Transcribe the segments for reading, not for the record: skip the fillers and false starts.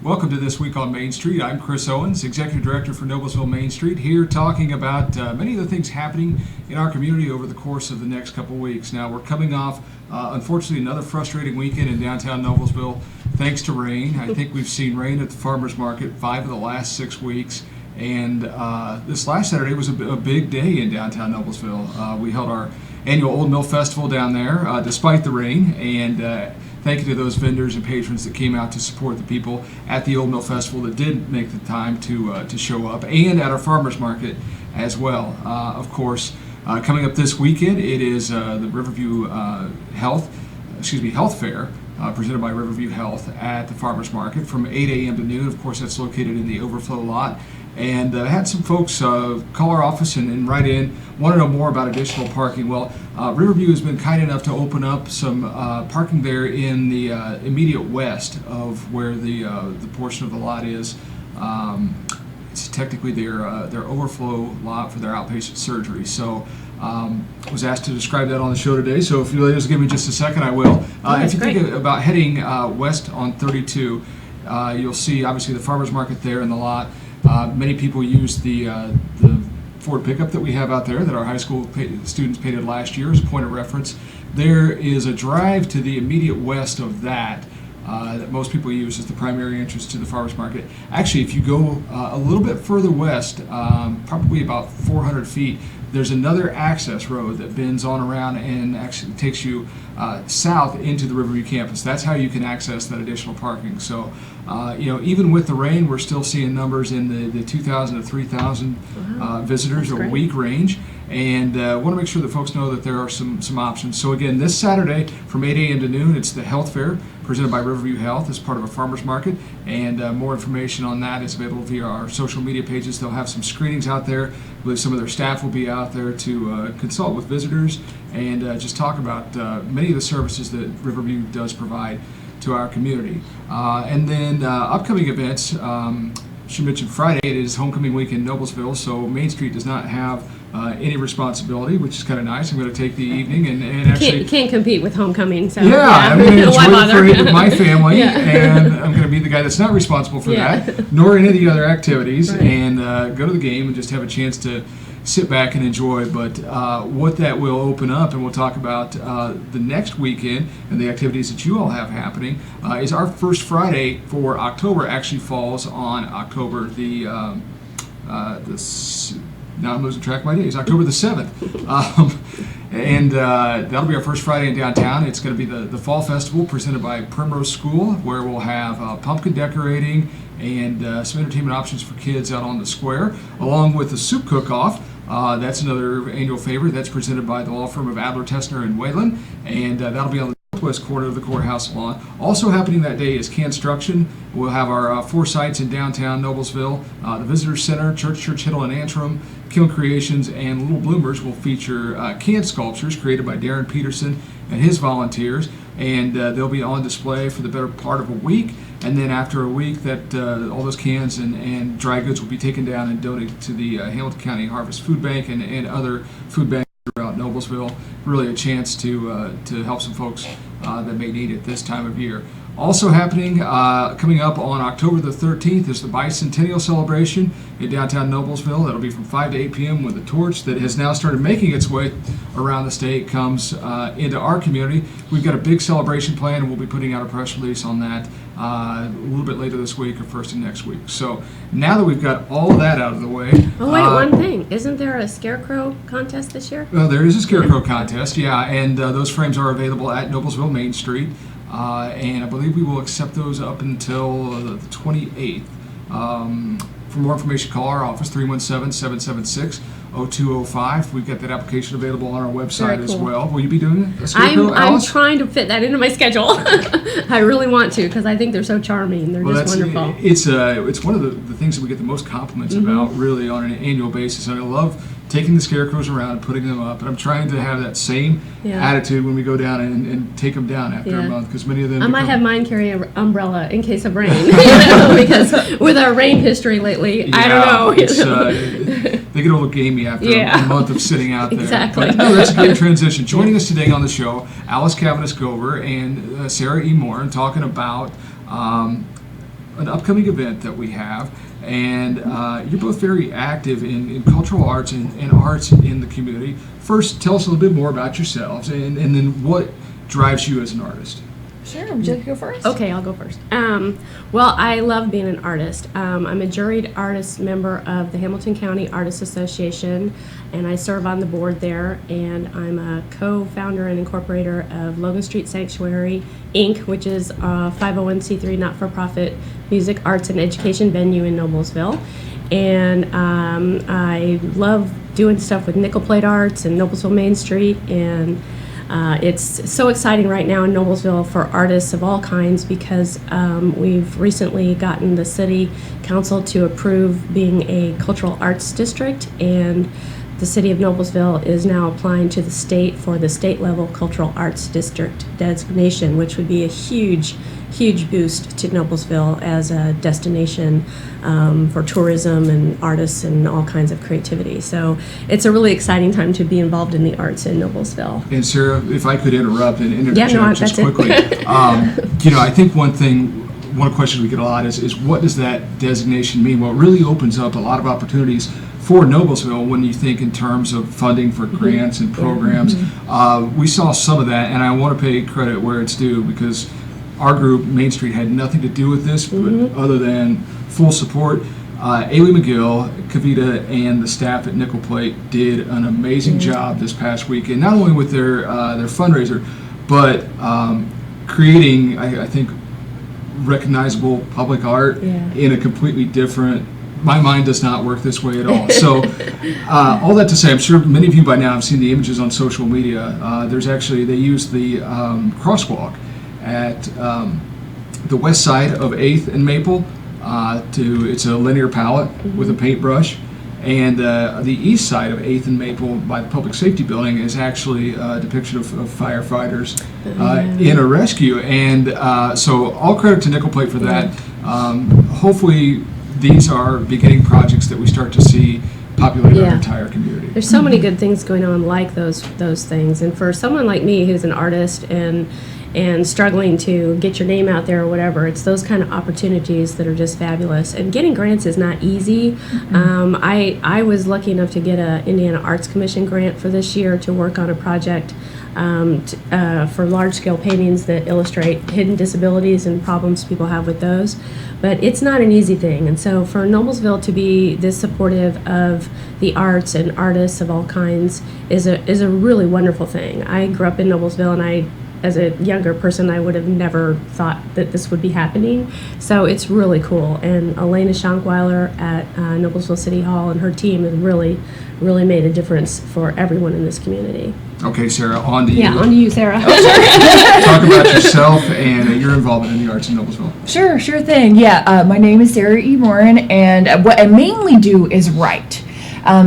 Welcome to This Week on Main Street. I'm Chris Owens, Executive Director for Noblesville Main Street, here talking about many of the things happening in our community over the course of the next couple of weeks. Now, we're coming off, unfortunately, another frustrating weekend in downtown Noblesville, thanks to rain. I think we've seen rain at the farmers market 5 of the last 6 weeks. And this last Saturday was a big day in downtown Noblesville. We held our annual Old Mill Festival down there, despite the rain, and thank you to those vendors and patrons that came out to support the people at the Old Mill Festival that did make the time to show up, and at our farmers market as well. Of course, coming up this weekend, it is the Riverview Health Fair. Presented by Riverview Health at the farmers market from 8 a.m. to noon. Of course, that's located in the overflow lot. And I had some folks call our office and write in, want to know more about additional parking. Well, Riverview has been kind enough to open up some parking there in the immediate west of where the portion of the lot is. It's technically their overflow lot for their outpatient surgery. So was asked to describe that on the show today. So if you'll just give me just a second, I will. If you think about heading west on 32, you'll see obviously the farmers market there in the lot. Many people use the Ford pickup that we have out there that our high school students painted last year as a point of reference. There is a drive to the immediate west of that most people use as the primary entrance to the farmers market. Actually, if you go a little bit further west, probably about 400 feet, there's another access road that bends on around and actually takes you south into the Riverview campus. That's how you can access that additional parking. So, even with the rain, we're still seeing numbers in the 2,000 to 3,000 visitors a week range. And want to make sure that folks know that there are some options. So again, this Saturday from 8 a.m. to noon, it's the Health Fair presented by Riverview Health as part of a farmers market. And more information on that is available via our social media pages. They'll have some screenings out there. I believe some of their staff will be out there to consult with visitors and just talk about many of the services that Riverview does provide to our community. And then upcoming events, should mention Friday, it is homecoming week in Noblesville, so Main Street does not have any responsibility, which is kind of nice. I'm going to take the evening and actually can't compete with homecoming. So I'm going to enjoy the parade with my family, Yeah. and I'm going to be the guy that's not responsible for that, nor any of the other activities, and go to the game and just have a chance to sit back and enjoy. But what that will open up, and we'll talk about the next weekend and the activities that you all have happening, is our first Friday for October actually falls on October now I'm losing track of my days. October the 7th. And that'll be our first Friday in downtown. It's going to be the Fall Festival presented by Primrose School, where we'll have pumpkin decorating and some entertainment options for kids out on the square, along with the soup cook-off. That's another annual favorite. That's presented by the law firm of Adler, Tessner, and Wayland. And that'll be on the northwest corner of the courthouse lawn. Also happening that day is Construction. We'll have our 4 sites in downtown Noblesville. The Visitor Center, Church Hiddle and Antrim, Kiln Creations, and Little Bloomers will feature can sculptures created by Darren Peterson and his volunteers. And they'll be on display for the better part of a week. And then after a week, that all those cans and dry goods will be taken down and donated to the Hamilton County Harvest Food Bank and other food banks throughout Noblesville. Really a chance to help some folks that may need it this time of year. Also happening, coming up on October the 13th, is the Bicentennial Celebration in downtown Noblesville. That'll be from 5 to 8 p.m. with a torch that has now started making its way around the state, comes into our community. We've got a big celebration plan, and we'll be putting out a press release on that a little bit later this week or first of next week. So now that we've got all of that out of the way. Oh, wait, one thing. Isn't there a scarecrow contest this year? Well, there is a scarecrow contest, and those frames are available at Noblesville Main Street. And I believe we will accept those up until the 28th. For more information, call our office, 317-776-0205. We've got that application available on our website as well. Will you be doing it? I'm trying to fit that into my schedule. I really want to, because I think they're so charming. They're just wonderful. It's one of the things that we get the most compliments about, really, on an annual basis. And I love taking the scarecrows around and putting them up, and I'm trying to have that same attitude when we go down and take them down after a month, because many of them. I might have mine carry an umbrella in case of rain, because with our rain history lately, I don't know. They get a little gamey after a month of sitting out there. Exactly. But, no, that's a great transition. Joining us today on the show, Alys Gober and Sarah E. Morin, talking about an upcoming event that we have, and you're both very active in cultural arts and arts in the community. First, tell us a little bit more about yourselves, and then what drives you as an artist. Sure, would you like to go first? Okay, I'll go first. Well, I love being an artist. I'm a juried artist member of the Hamilton County Artists Association, and I serve on the board there, and I'm a co-founder and incorporator of Logan Street Sanctuary, Inc., which is a 501c3 not-for-profit music, arts, and education venue in Noblesville. And I love doing stuff with nickel plate arts and Noblesville Main Street, and it's so exciting right now in Noblesville for artists of all kinds because we've recently gotten the city council to approve being a cultural arts district, and the city of Noblesville is now applying to the state for the state level cultural arts district designation, which would be a huge boost to Noblesville as a destination for tourism and artists and all kinds of creativity. So it's a really exciting time to be involved in the arts in Noblesville. And Sarah, if I could interrupt and interject just that's quickly, I think one question we get a lot is what does that designation mean? Well, it really opens up a lot of opportunities for Noblesville when you think in terms of funding for grants and programs. We saw some of that, and I want to pay credit where it's due because our group, Main Street, had nothing to do with this, but other than full support. Ailey McGill, Kavita, and the staff at Nickel Plate did an amazing job this past weekend, not only with their fundraiser, but creating, I think, recognizable public art in a completely different. My mind does not work this way at all. So, all that to say, I'm sure many of you by now have seen the images on social media. They use the crosswalk at the west side of 8th and Maple. It's a linear palette with a paintbrush, and the east side of 8th and Maple by the Public Safety Building is actually a depiction of firefighters in a rescue. And so all credit to Nickel Plate for that. Hopefully these are beginning projects that we start to see populate our entire community. There's so many good things going on like those things, and for someone like me who's an artist and struggling to get your name out there or whatever, it's those kind of opportunities that are just fabulous. And getting grants is not easy. I was lucky enough to get a Indiana Arts Commission grant for this year to work on a project for large-scale paintings that illustrate hidden disabilities and problems people have with those. But it's not an easy thing. And so for Noblesville to be this supportive of the arts and artists of all kinds is a really wonderful thing. I grew up in Noblesville, and as a younger person, I would have never thought that this would be happening. So it's really cool. And Elena Schankweiler at Noblesville City Hall and her team have really made a difference for everyone in this community. Okay, Sarah, on to you. Yeah, on to you, Sarah. Talk about yourself and your involvement in the arts in Noblesville. Sure thing. Yeah, my name is Sarah E. Morin, and what I mainly do is write.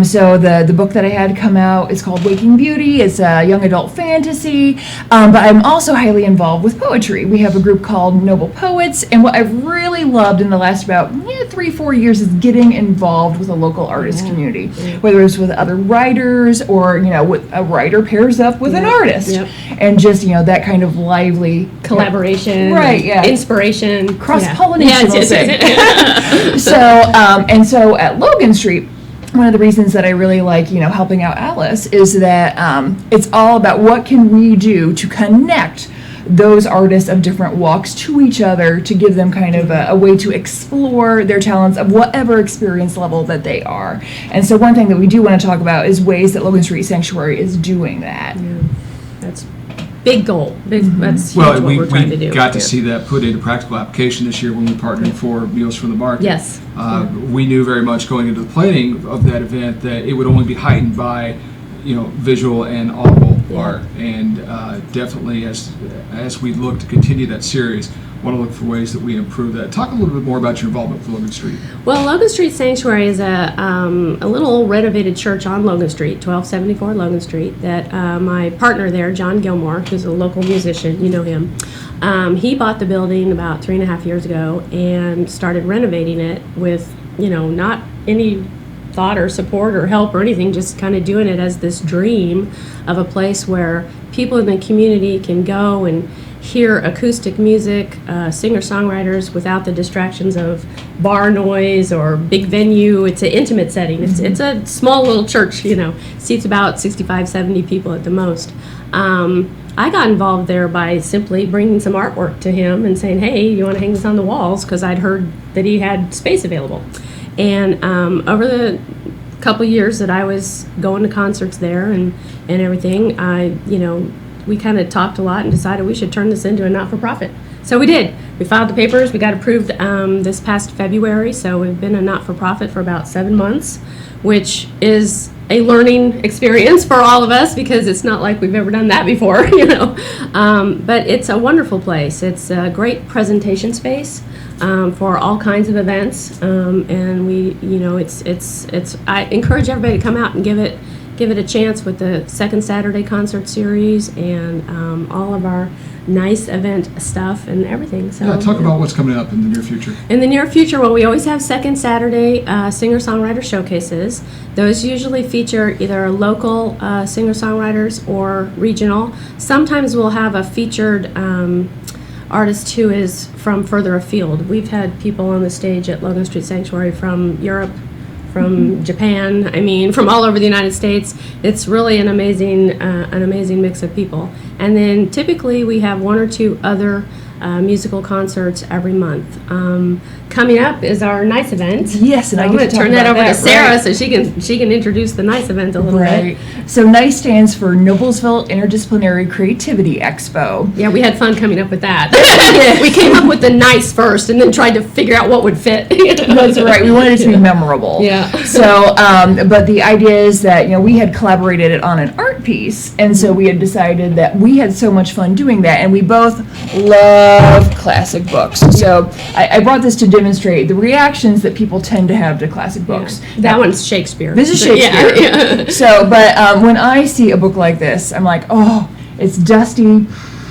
So the book that I had come out is called Waking Beauty. It's a young adult fantasy, but I'm also highly involved with poetry. We have a group called Noble Poets, and what I've really loved in the last about 3-4 years is getting involved with a local artist community, whether it's with other writers or, with a writer pairs up with an artist, and just, that kind of lively collaboration, inspiration, cross-pollination, we'll say. So at Logan Street, one of the reasons that I really like, helping out Alys is that it's all about what can we do to connect those artists of different walks to each other to give them kind of a way to explore their talents of whatever experience level that they are. And so one thing that we do want to talk about is ways that Logan Street Sanctuary is doing that. Yeah. That's big goal. That's huge what we're trying to do. We got to see that put into practical application this year when we partnered for Meals from the Market. Yes. We knew very much going into the planning of that event that it would only be heightened by, visual and audible art. And definitely as we look to continue that series, want to look for ways that we improve that. Talk a little bit more about your involvement with Logan Street. Well, Logan Street Sanctuary is a little renovated church on Logan Street, 1274 Logan Street, that my partner there, John Gilmore, who's a local musician, you know him, he bought the building about 3.5 years ago and started renovating it with, not any thought or support or help or anything, just kind of doing it as this dream of a place where people in the community can go and hear acoustic music, singer-songwriters without the distractions of bar noise or big venue. It's an intimate setting. It's a small little church, seats about 65, 70 people at the most. I got involved there by simply bringing some artwork to him and saying, hey, you want to hang this on the walls? Because I'd heard that he had space available. And over the couple years that I was going to concerts there and everything, we kind of talked a lot and decided we should turn this into a not-for-profit. So we did. We filed the papers. We got approved this past February. So we've been a not-for-profit for about 7 months, which is a learning experience for all of us because it's not like we've ever done that before, But it's a wonderful place. It's a great presentation space for all kinds of events, and we, I encourage everybody to come out and give it a chance with the second Saturday concert series and all of our nice event stuff and everything. So yeah, talk about what's coming up in the near future. In the near future, well, we always have second Saturday singer-songwriter showcases. Those usually feature either local singer-songwriters or regional. Sometimes we'll have a featured artist who is from further afield. We've had people on the stage at Logan Street Sanctuary from Europe, from Japan, from all over the United States. It's really an amazing mix of people. And then typically we have one or two other musical concerts every month. Coming up is our NICE event. Yes, and I'm going to turn that over to Sarah so she can introduce the NICE event a little bit. So NICE stands for Noblesville Interdisciplinary Creativity Expo. Yeah, we had fun coming up with that. We came up with the NICE first and then tried to figure out what would fit. That's right. We wanted it to be memorable. Yeah. So, but the idea is that, we had collaborated on an art piece, and so we had decided that we had so much fun doing that, and we both love classic books. So I brought this to demonstrate the reactions that people tend to have to classic books. Yeah. That one's Shakespeare. This is Shakespeare. Yeah. So, but when I see a book like this, I'm like, oh, it's dusty.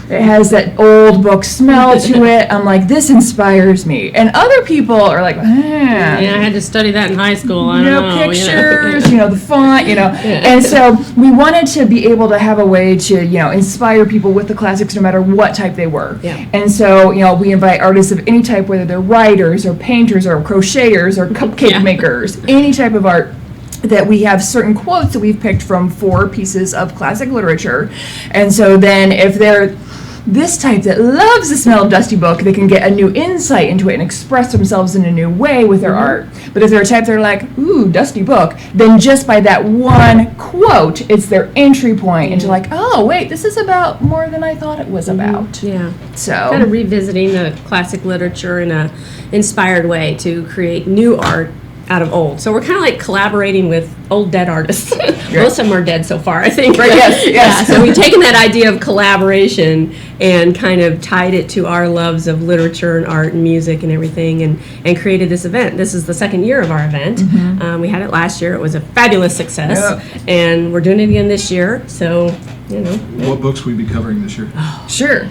It has that old book smell to it. I'm like, this inspires me. And other people are like, yeah, I had to study that in high school. I don't know. Pictures, the font, And so we wanted to be able to have a way to, inspire people with the classics no matter what type they were. Yeah. And so, we invite artists of any type, whether they're writers or painters or crocheters or cupcake makers, any type of art. That we have certain quotes that we've picked from 4 pieces of classic literature. And so then if they're this type that loves the smell of dusty book, they can get a new insight into it and express themselves in a new way with their art. But if they're a type that are like, ooh, dusty book, then just by that one quote, it's their entry point into like, oh, wait, this is about more than I thought it was about. Yeah. So kind of revisiting the classic literature in a inspired way to create new art out of old. So we're kind of like collaborating with old dead artists. Most of them are dead so far, I think. Right, yes. Yeah, so we've taken that idea of collaboration and kind of tied it to our loves of literature and art and music and everything and created this event. This is the second year of our event. We had it last year. It was a fabulous success. And we're doing it again this year. So, What books will we be covering this year? Sure.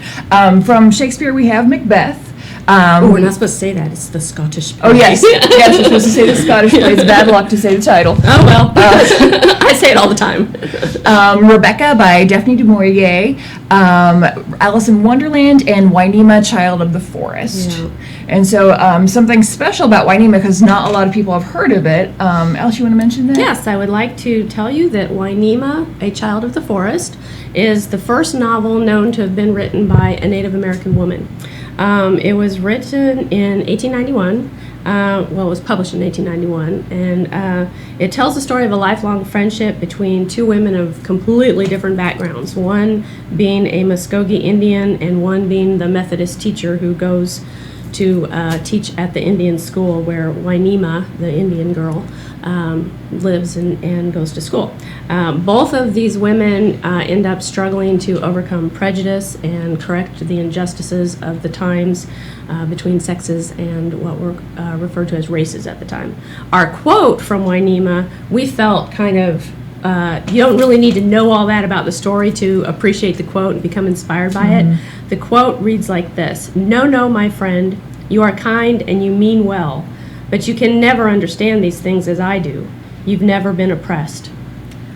From Shakespeare, we have Macbeth. We're not supposed to say that. It's the Scottish play. Oh, yes. Yes, we're supposed to say the Scottish play. It's bad luck to say the title. Oh, well. I say it all the time. Rebecca by Daphne du Maurier, Alice in Wonderland, and Wynema, Child of the Forest. Yeah. And so something special about Wynema, because not a lot of people have heard of it. Alice, you want to mention that? Yes, I would like to tell you that Wynema, A Child of the Forest, is the first novel known to have been written by a Native American woman. It was written in 1891. It was published in 1891, and it tells the story of a lifelong friendship between 2 women of completely different backgrounds, one being a Muskogee Indian and one being the Methodist teacher who goes to teach at the Indian school where Wynema, the Indian girl, lives and goes to school. Both of these women end up struggling to overcome prejudice and correct the injustices of the times between sexes and what were referred to as races at the time. Our quote from Wynema, we felt kind of, you don't really need to know all that about the story to appreciate the quote and become inspired by it. The quote reads like this: No, my friend, you are kind and you mean well, but you can never understand these things as I do. You've never been oppressed.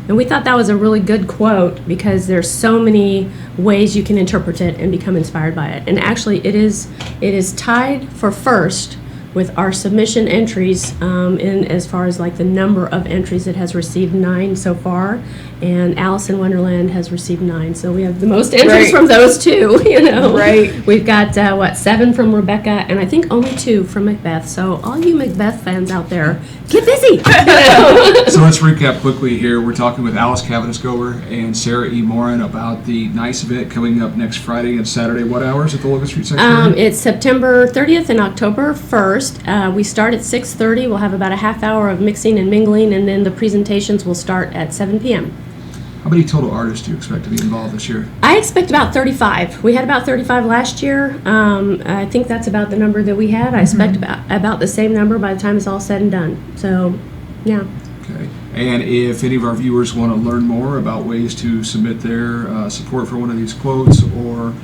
And we thought that was a really good quote because there's so many ways you can interpret it and become inspired by it. And actually, it is tied for first with our submission entries in as far as like the number of entries. It has received 9 so far, and Alice in Wonderland has received 9. So we have the most entries Right. from those two, you know. Right. We've got, 7 from Rebecca, and I think only 2 from Macbeth. So all you Macbeth fans out there, get busy. So let's recap quickly here. We're talking with Alys Gober and Sarah E. Morin about the NICE event coming up next Friday and Saturday. What hours at the Logan Street Sanctuary? It's September 30th and October 1st. We start at 6:30. We'll have about a half hour of mixing and mingling, and then the presentations will start at 7 p.m. How many total artists do you expect to be involved this year? I expect about 35. We had about 35 last year. I think that's about the number that we had. I expect about the same number by the time it's all said and done. So, yeah. Okay. And if any of our viewers want to learn more about ways to submit their support for one of these quotes or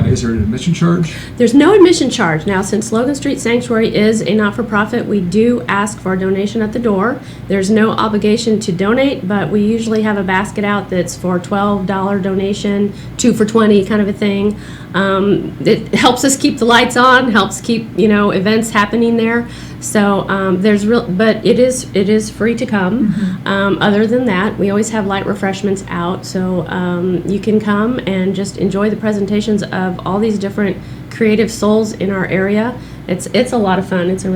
is there an admission charge? There's no admission charge. Now, since Logan Street Sanctuary is a not-for-profit, we do ask for a donation at the door. There's no obligation to donate, but we usually have a basket out that's for $12 donation, 2 for $20 kind of a thing. It helps us keep the lights on, helps keep, events happening there. So but it is free to come. Other than that, we always have light refreshments out, so you can come and just enjoy the presentations of all these different creative souls in our area. It's a lot of fun. It's a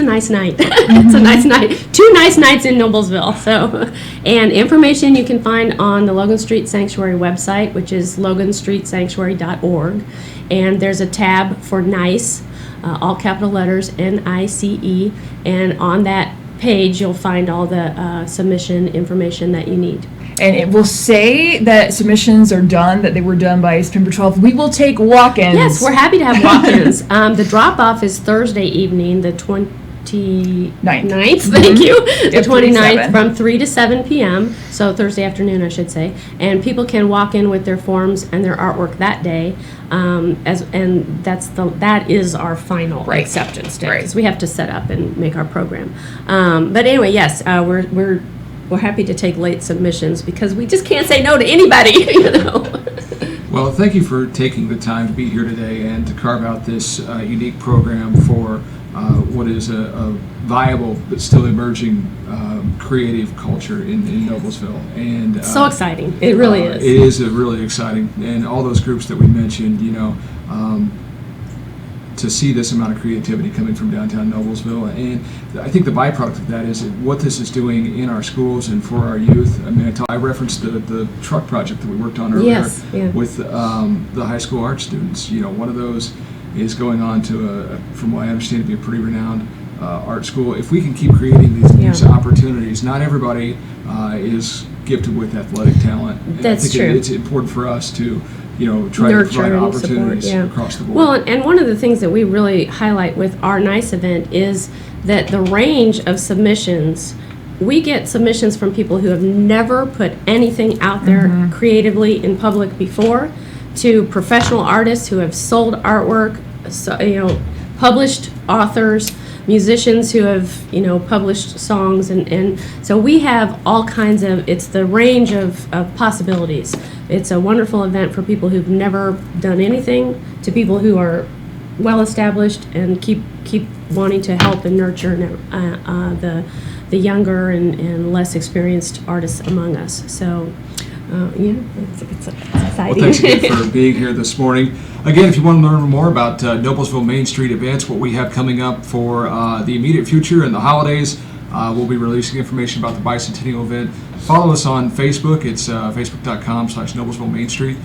nice night. It's a nice night. 2 nice nights in Noblesville. So, and information you can find on the Logan Street Sanctuary website, which is loganstreetsanctuary.org, and there's a tab for NICE. All capital letters, NICE, and on that page you'll find all the submission information that you need. And it will say that submissions are done, that they were done by September 12th. We will take walk-ins. Yes, we're happy to have walk-ins. The drop-off is Thursday evening, the 29th, thank you, the 29th, from 3 to 7 p.m., so Thursday afternoon, I should say, and people can walk in with their forms and their artwork that day, that is our final acceptance day, because we have to set up and make our program. But anyway, yes, we're happy to take late submissions because we just can't say no to anybody, Well, thank you for taking the time to be here today and to carve out this unique program for what is a viable but still emerging creative culture in Noblesville. And so exciting. It really is. It is really exciting. And all those groups that we mentioned, to see this amount of creativity coming from downtown Noblesville. And I think the byproduct of that is what this is doing in our schools and for our youth. I mean, I referenced the truck project that we worked on earlier with the high school art students. One of those is going on to, from what I understand, to be a pretty renowned art school. If we can keep creating these opportunities, not everybody is gifted with athletic talent. And That's I think true. It's important for us to try to provide opportunities across the board. Well, and one of the things that we really highlight with our NICE event is that the range of submissions, we get submissions from people who have never put anything out there creatively in public before, to professional artists who have sold artwork, published authors, musicians who have published songs, and so we have all kinds of, it's the range of possibilities. It's a wonderful event for people who've never done anything to people who are well established and keep wanting to help and nurture the younger and less experienced artists among us. So it's exciting. Well, thanks again for being here this morning. Again, if you want to learn more about Noblesville Main Street events, what we have coming up for the immediate future and the holidays, we'll be releasing information about the bicentennial event. Follow us on Facebook. It's facebook.com/Noblesville Main Street.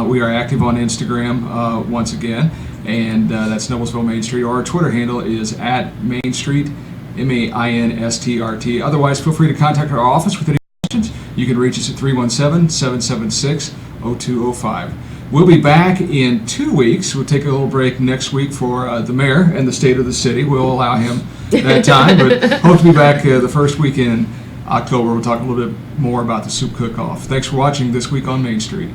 We are active on Instagram once again, and that's Noblesville Main Street. Or our Twitter handle is @Main Street, MAINSTRT. Otherwise, feel free to contact our office with any questions. You can reach us at 317-776-0205. We'll be back in 2 weeks. We'll take a little break next week for the mayor and the state of the city. We'll allow him that time, but hope to be back the first week in October. We'll talk a little bit more about the soup cook-off. Thanks for watching This Week on Main Street.